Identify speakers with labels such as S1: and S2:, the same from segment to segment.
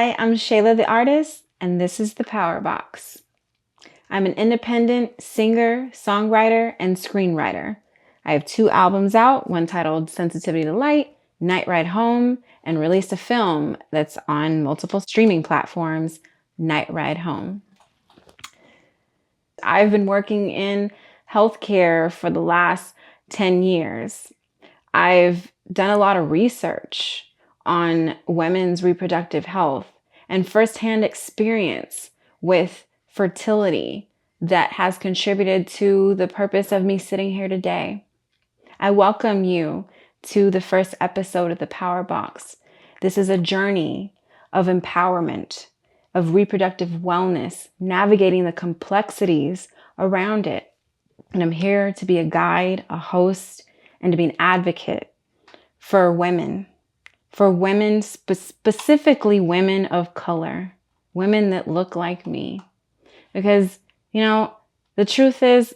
S1: Hi, I'm Shayla the Artist, and this is the Power Box. I'm an independent singer, songwriter, and screenwriter. I have 2 albums out, one titled Sensitivity to Light, Night Ride Home, and released a film that's on multiple streaming platforms, Night Ride Home. I've been working in healthcare for the last 10 years. I've done a lot of research on women's reproductive health and firsthand experience with fertility that has contributed to the purpose of me sitting here today. I welcome you to the first episode of the Power Box. This is a journey of empowerment, of reproductive wellness, navigating the complexities around it. And I'm here to be a guide, a host, and to be an advocate for women, specifically women of color, women that look like me. Because, the truth is,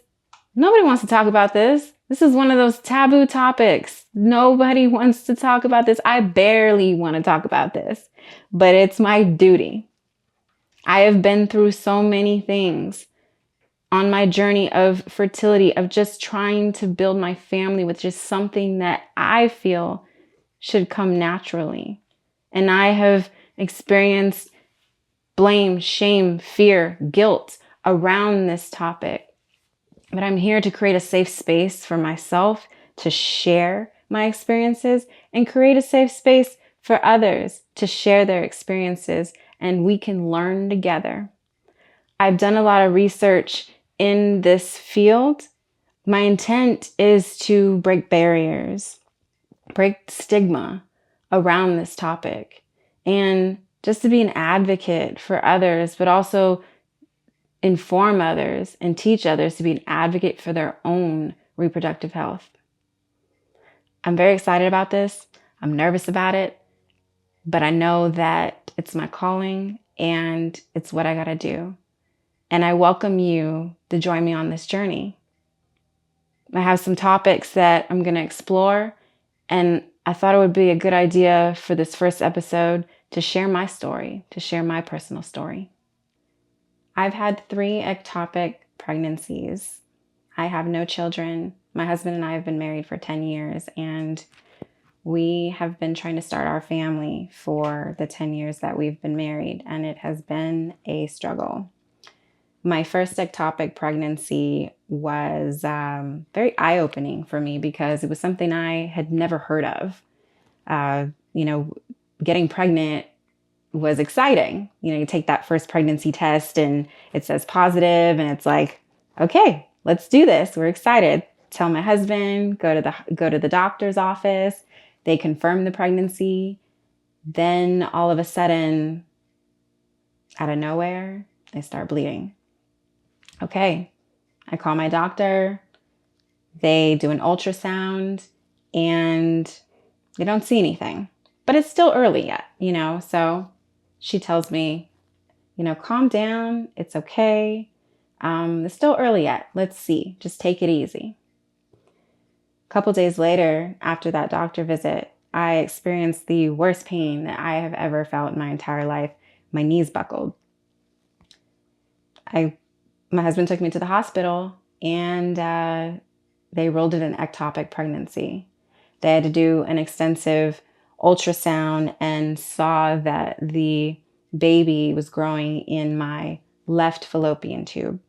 S1: nobody wants to talk about this. This is one of those taboo topics. Nobody wants to talk about this. I barely want to talk about this, but it's my duty. I have been through so many things on my journey of fertility, of just trying to build my family with just something that I feel should come naturally. And I have experienced blame, shame, fear, guilt around this topic. But I'm here to create a safe space for myself to share my experiences and create a safe space for others to share their experiences, and we can learn together. I've done a lot of research in this field. My intent is to break barriers, break stigma around this topic, and just to be an advocate for others, but also inform others and teach others to be an advocate for their own reproductive health. I'm very excited about this. I'm nervous about it, but I know that it's my calling and it's what I got to do. And I welcome you to join me on this journey. I have some topics that I'm going to explore, and I thought it would be a good idea for this first episode to share my story, to share my personal story. I've had 3 ectopic pregnancies. I have no children. My husband and I have been married for 10 years, and we have been trying to start our family for the 10 years that we've been married, and it has been a struggle. My first ectopic pregnancy was very eye-opening for me because it was something I had never heard of. Getting pregnant was exciting. You take that first pregnancy test and it says positive, and it's like, okay, let's do this. We're excited. Tell my husband, go to the doctor's office. They confirm the pregnancy. Then all of a sudden, out of nowhere, I start bleeding. Okay, I call my doctor. They do an ultrasound and they don't see anything, but it's still early yet, so she tells me, calm down. It's okay. It's still early yet. Let's see. Just take it easy. A couple days later, after that doctor visit, I experienced the worst pain that I have ever felt in my entire life. My knees buckled. My husband took me to the hospital, and they ruled it an ectopic pregnancy. They had to do an extensive ultrasound and saw that the baby was growing in my left fallopian tube.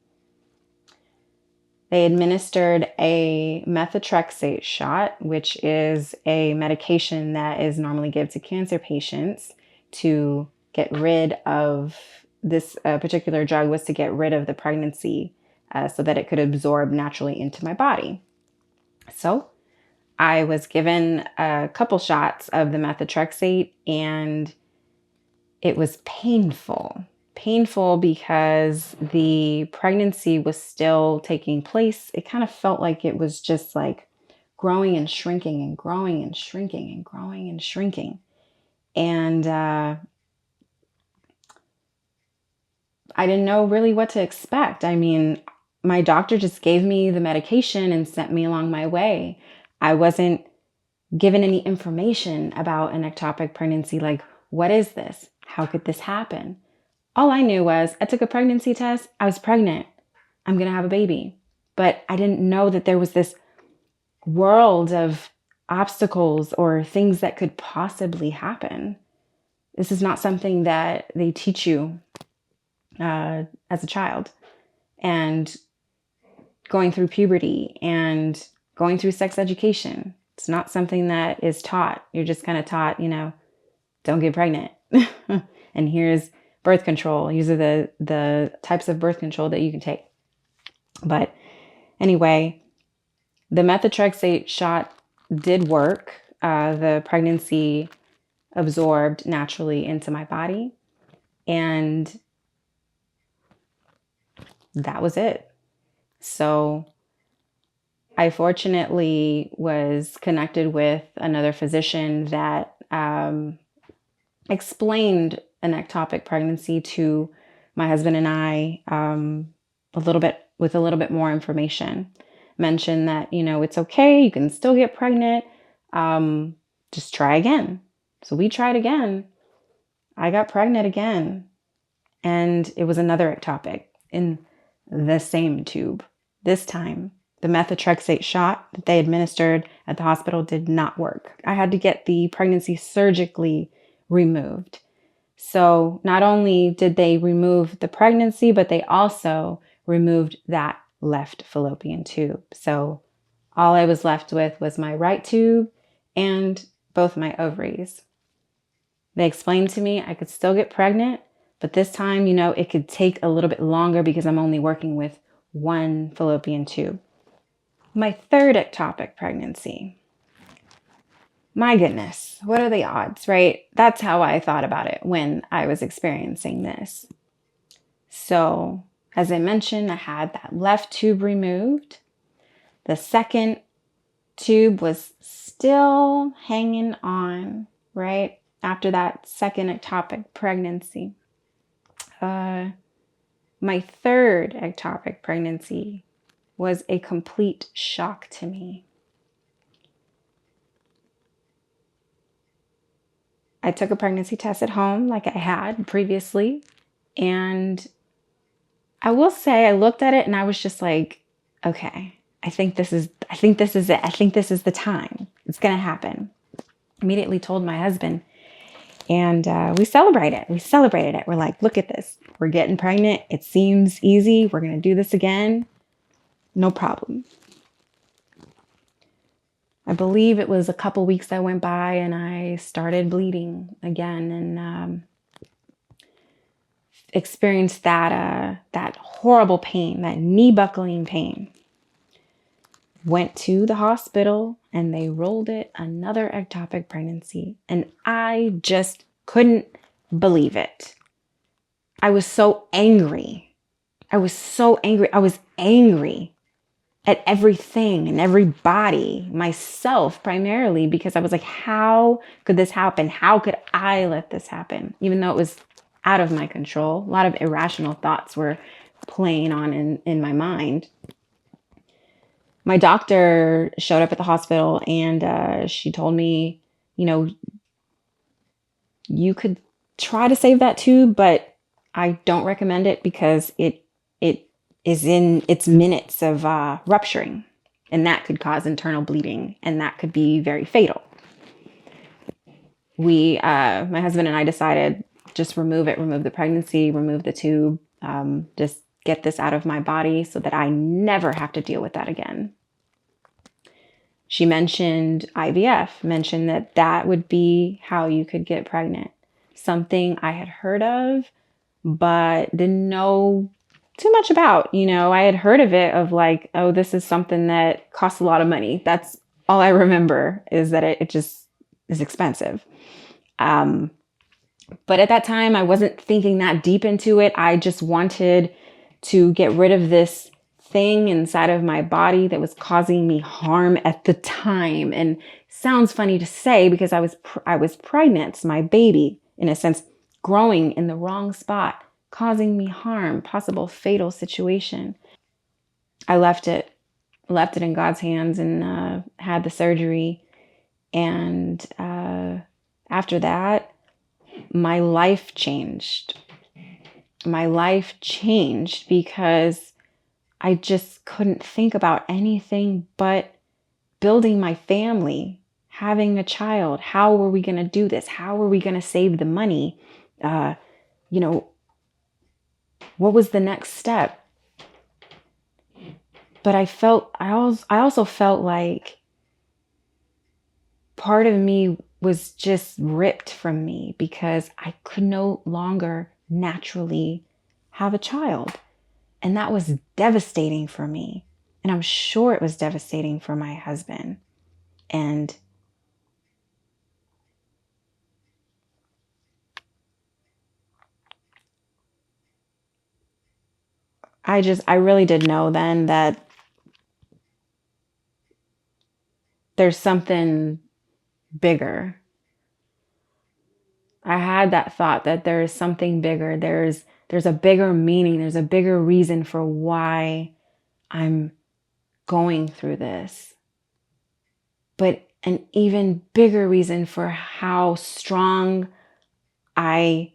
S1: They administered a methotrexate shot, which is a medication that is normally given to cancer patients to get rid of this particular drug, was to get rid of the pregnancy so that it could absorb naturally into my body. So I was given a couple shots of the methotrexate, and it was painful because the pregnancy was still taking place. It kind of felt like it was just like growing and shrinking and growing and shrinking and growing and shrinking. And I didn't know really what to expect. I mean, my doctor just gave me the medication and sent me along my way. I wasn't given any information about an ectopic pregnancy. Like, what is this? How could this happen? All I knew was I took a pregnancy test. I was pregnant. I'm going to have a baby. But I didn't know that there was this world of obstacles or things that could possibly happen. This is not something that they teach you as a child. And going through puberty and going through sex education, it's not something that is taught. You're just kind of taught, don't get pregnant. And here's birth control. These are the types of birth control that you can take. But anyway, the methotrexate shot did work. The pregnancy absorbed naturally into my body. And that was it. So I fortunately was connected with another physician that explained an ectopic pregnancy to my husband and I a little bit more information. Mentioned that, it's okay, you can still get pregnant. Just try again. So we tried again. I got pregnant again. And it was another ectopic in the same tube. This time, the methotrexate shot that they administered at the hospital did not work. I had to get the pregnancy surgically removed. So not only did they remove the pregnancy, but they also removed that left fallopian tube. So all I was left with was my right tube and both my ovaries. They explained to me I could still get pregnant, but this time, it could take a little bit longer because I'm only working with one fallopian tube. My third ectopic pregnancy. My goodness, what are the odds, right? That's how I thought about it when I was experiencing this. So, as I mentioned, I had that left tube removed. The second tube was still hanging on, right? After that second ectopic pregnancy. My third ectopic pregnancy was a complete shock to me. I took a pregnancy test at home like I had previously. And I will say I looked at it and I was just like, okay, I think this is it. I think this is the time. It's going to happen. Immediately told my husband. And we celebrated it. We're like, look at this. We're getting pregnant. It seems easy. We're going to do this again. No problem. I believe it was a couple weeks that went by and I started bleeding again and experienced that horrible pain, that knee buckling pain. Went to the hospital and they rolled it another ectopic pregnancy. And I just couldn't believe it. I was so angry. I was angry at everything and everybody, myself primarily, because I was like, how could this happen? How could I let this happen? Even though it was out of my control. A lot of irrational thoughts were playing on in my mind. My doctor showed up at the hospital and she told me, you could try to save that tube, but I don't recommend it because it is in its minutes of rupturing, and that could cause internal bleeding, and that could be very fatal. My husband and I decided just remove the pregnancy, remove the tube, just get this out of my body so that I never have to deal with that again. She mentioned IVF, mentioned that would be how you could get pregnant. Something I had heard of, but didn't know too much about. I had heard of it of like, oh, this is something that costs a lot of money. That's all I remember is that it just is expensive. But at that time, I wasn't thinking that deep into it. I just wanted to get rid of this thing inside of my body that was causing me harm at the time. And sounds funny to say because I was pregnant, my baby, in a sense, growing in the wrong spot, causing me harm, possible fatal situation. I left it in God's hands and had the surgery. And after that, my life changed. My life changed because I just couldn't think about anything but building my family, having a child. How were we going to do this? How were we going to save the money? You know, what was the next step? But I also felt like part of me was just ripped from me because I could no longer naturally have a child. And that was devastating for me. And I'm sure it was devastating for my husband. And I really did know then that there's something bigger. I had that thought that there is something bigger. There's a bigger meaning. There's a bigger reason for why I'm going through this. But an even bigger reason for how strong I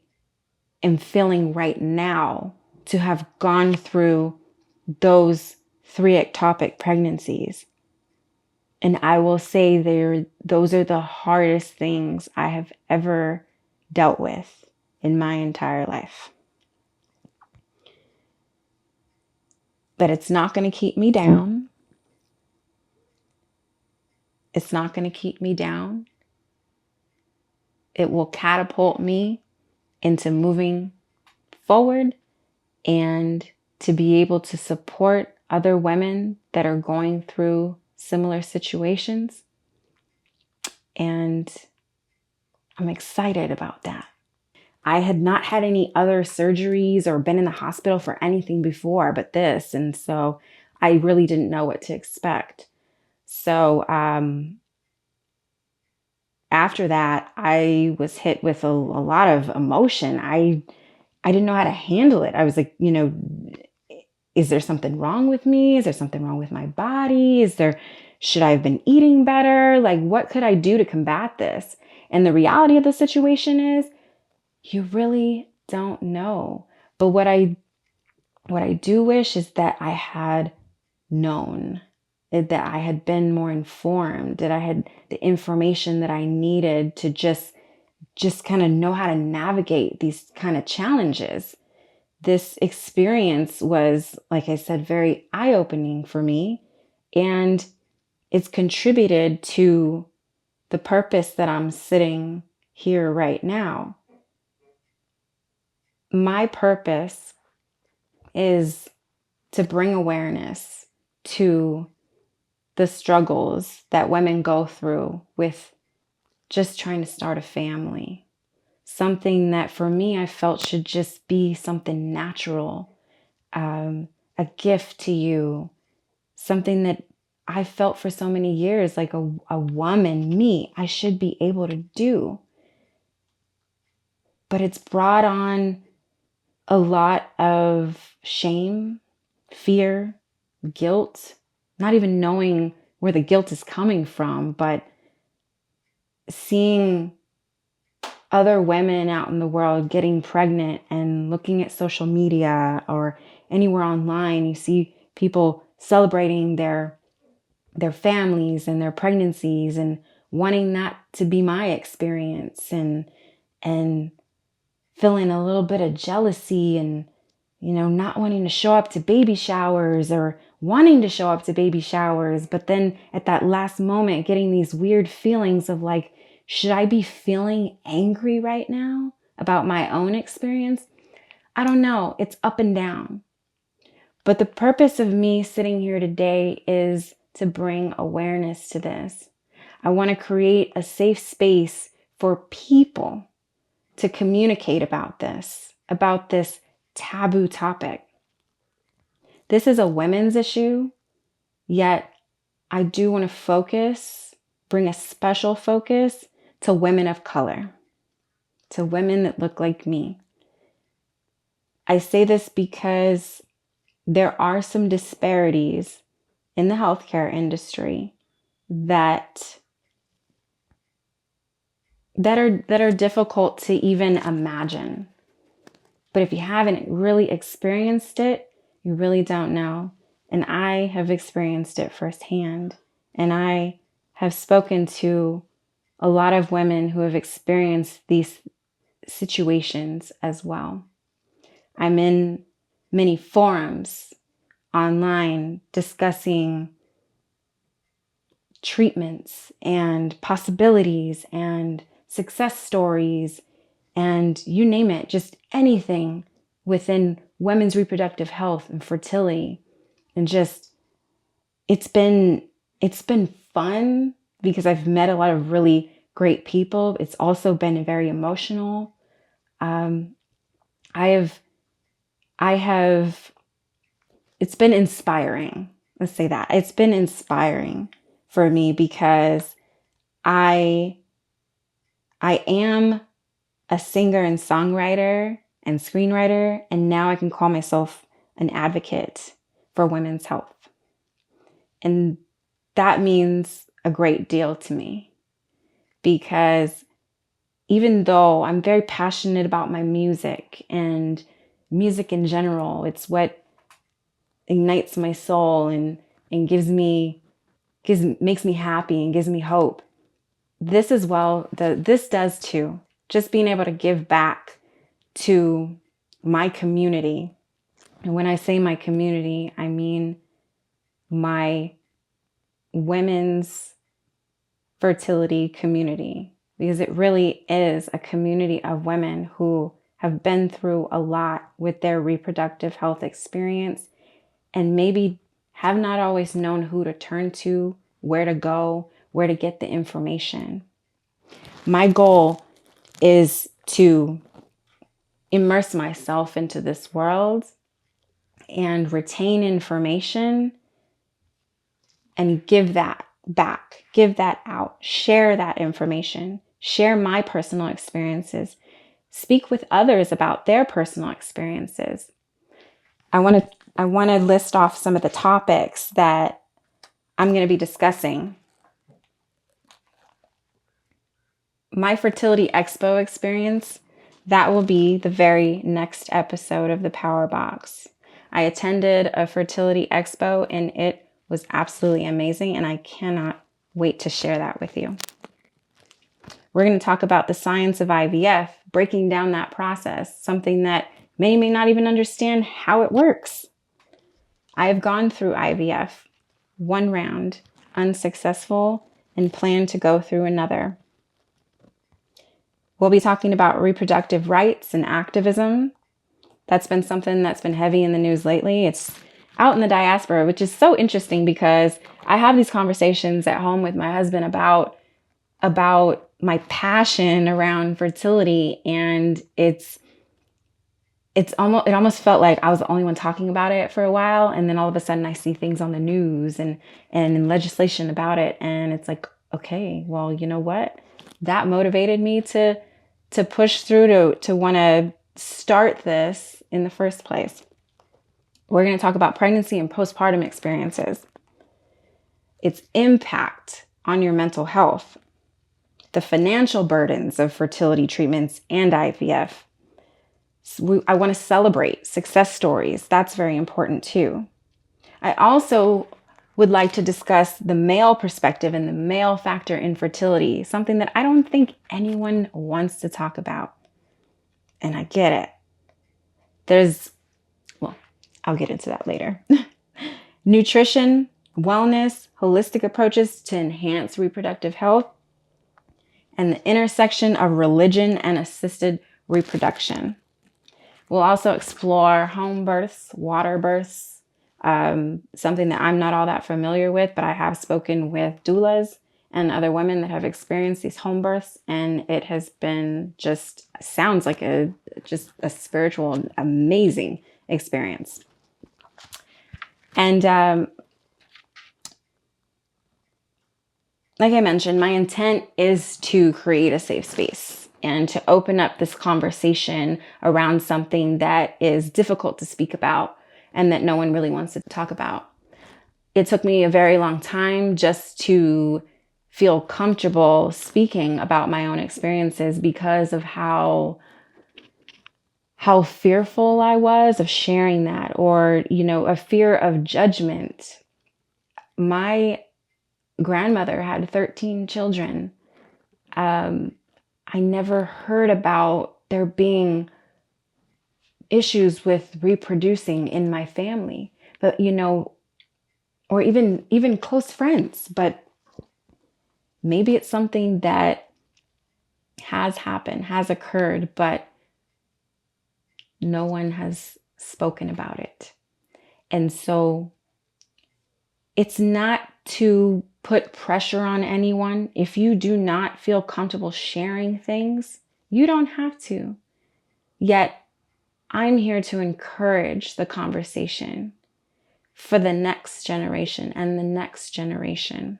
S1: am feeling right now to have gone through those 3 ectopic pregnancies. And I will say those are the hardest things I have ever dealt with in my entire life. But it's not going to keep me down. It's not going to keep me down. It will catapult me into moving forward and to be able to support other women that are going through similar situations. And I'm excited about that. I had not had any other surgeries or been in the hospital for anything before but this. And so I really didn't know what to expect. So after that, I was hit with a lot of emotion. I didn't know how to handle it. I was like, is there something wrong with me? Is there something wrong with my body? Should I have been eating better? Like, what could I do to combat this? And the reality of the situation is you really don't know. But what I do wish is that I had known, that I had been more informed, that I had the information that I needed to just kind of know how to navigate these kind of challenges. This experience was, like I said, very eye-opening for me, and it's contributed to the purpose that I'm sitting here right now. My purpose is to bring awareness to the struggles that women go through with just trying to start a family. Something that for me, I felt should just be something natural, a gift to you, something that I felt for so many years like a woman, me, I should be able to do. But it's brought on a lot of shame, fear, guilt, not even knowing where the guilt is coming from, but seeing other women out in the world getting pregnant and looking at social media or anywhere online, you see people celebrating their families and their pregnancies and wanting that to be my experience and feeling a little bit of jealousy and not wanting to show up to baby showers or wanting to show up to baby showers, but then at that last moment getting these weird feelings of like, should I be feeling angry right now about my own experience? I don't know. It's up and down. But the purpose of me sitting here today is to bring awareness to this. I want to create a safe space for people to communicate about this taboo topic. This is a women's issue, yet I do want to bring a special focus to women of color, to women that look like me. I say this because there are some disparities in the healthcare industry that that are difficult to even imagine. But if you haven't really experienced it, you really don't know. And I have experienced it firsthand. And I have spoken to a lot of women who have experienced these situations as well. I'm in many forums online discussing treatments and possibilities and success stories and you name it, just anything within women's reproductive health and fertility. And just it's been fun because I've met a lot of really great people. It's also been very emotional. I have it's been inspiring. Let's say that. It's been inspiring for me because I am a singer and songwriter and screenwriter, and now I can call myself an advocate for women's health. And that means a great deal to me because even though I'm very passionate about my music and music in general, it's what ignites my soul and makes me happy and gives me hope. This as well, this does too. Just being able to give back to my community. And when I say my community, I mean my women's fertility community, because it really is a community of women who have been through a lot with their reproductive health experience and maybe have not always known who to turn to, where to go, where to get the information. My goal is to immerse myself into this world and retain information and give that back, give that out, share that information, share my personal experiences, speak with others about their personal experiences. I want to list off some of the topics that I'm going to be discussing. My Fertility Expo experience, that will be the very next episode of the Power Box. I attended a fertility expo and it was absolutely amazing, and I cannot wait to share that with you. We're going to talk about the science of IVF, breaking down that process, something that many may not even understand how it works. I have gone through IVF, one round, unsuccessful, and plan to go through another. We'll be talking about reproductive rights and activism. That's been something that's been heavy in the news lately. It's out in the diaspora, which is so interesting because I have these conversations at home with my husband about my passion around fertility, and it almost felt like I was the only one talking about it for a while, and then all of a sudden I see things on the news and legislation about it, and it's like, okay, well, you know what? That motivated me to push through to want to start this in the first place. We're going to talk about pregnancy and postpartum experiences, its impact on your mental health, the financial burdens of fertility treatments and IVF. I want to celebrate success stories. That's very important too. I also would like to discuss the male perspective and the male factor in fertility, something that I don't think anyone wants to talk about. And I get it. I'll get into that later. Nutrition, wellness, holistic approaches to enhance reproductive health, and the intersection of religion and assisted reproduction. We'll also explore home births, water births, something that I'm not all that familiar with, but I have spoken with doulas and other women that have experienced these home births, and it has been sounds like a spiritual, amazing experience. And like I mentioned, my intent is to create a safe space and to open up this conversation around something that is difficult to speak about and that no one really wants to talk about. It took me a very long time just to feel comfortable speaking about my own experiences because of how fearful I was of sharing that, or, a fear of judgment. My grandmother had 13 children. I never heard about there being issues with reproducing in my family, but, or even close friends, but maybe it's something that has happened, has occurred, but no one has spoken about it. And so it's not to put pressure on anyone. If you do not feel comfortable sharing things, you don't have to. Yet, I'm here to encourage the conversation for the next generation and the next generation.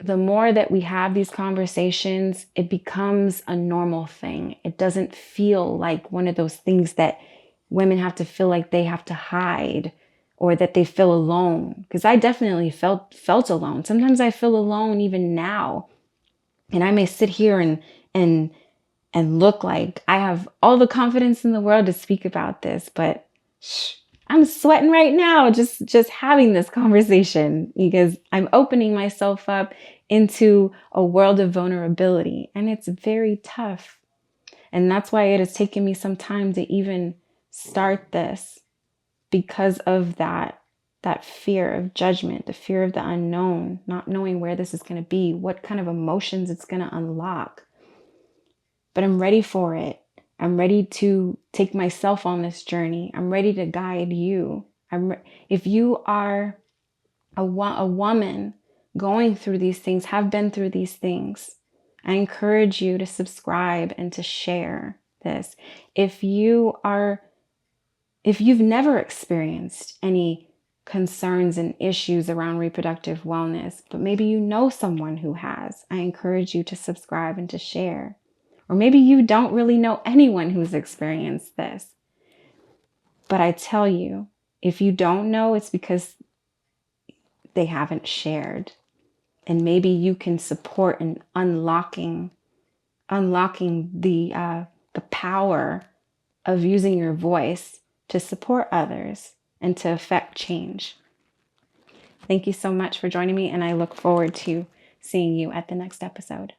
S1: The more that we have these conversations, it becomes a normal thing. It doesn't feel like one of those things that women have to feel like they have to hide, or that they feel alone. Because I definitely felt alone. Sometimes I feel alone even now. And I may sit here and look like I have all the confidence in the world to speak about this, but I'm sweating right now just having this conversation, because I'm opening myself up into a world of vulnerability, and it's very tough. And that's why it has taken me some time to even start this, because of that fear of judgment, the fear of the unknown, not knowing where this is going to be, what kind of emotions it's going to unlock. But I'm ready for it. I'm ready to take myself on this journey. I'm ready to guide you. If you are a woman going through these things, have been through these things, I encourage you to subscribe and to share this. If you've never experienced any concerns and issues around reproductive wellness, but maybe you know someone who has, I encourage you to subscribe and to share. Or maybe you don't really know anyone who's experienced this. But I tell you, if you don't know, it's because they haven't shared. And maybe you can support in unlocking the power of using your voice to support others and to affect change. Thank you so much for joining me, and I look forward to seeing you at the next episode.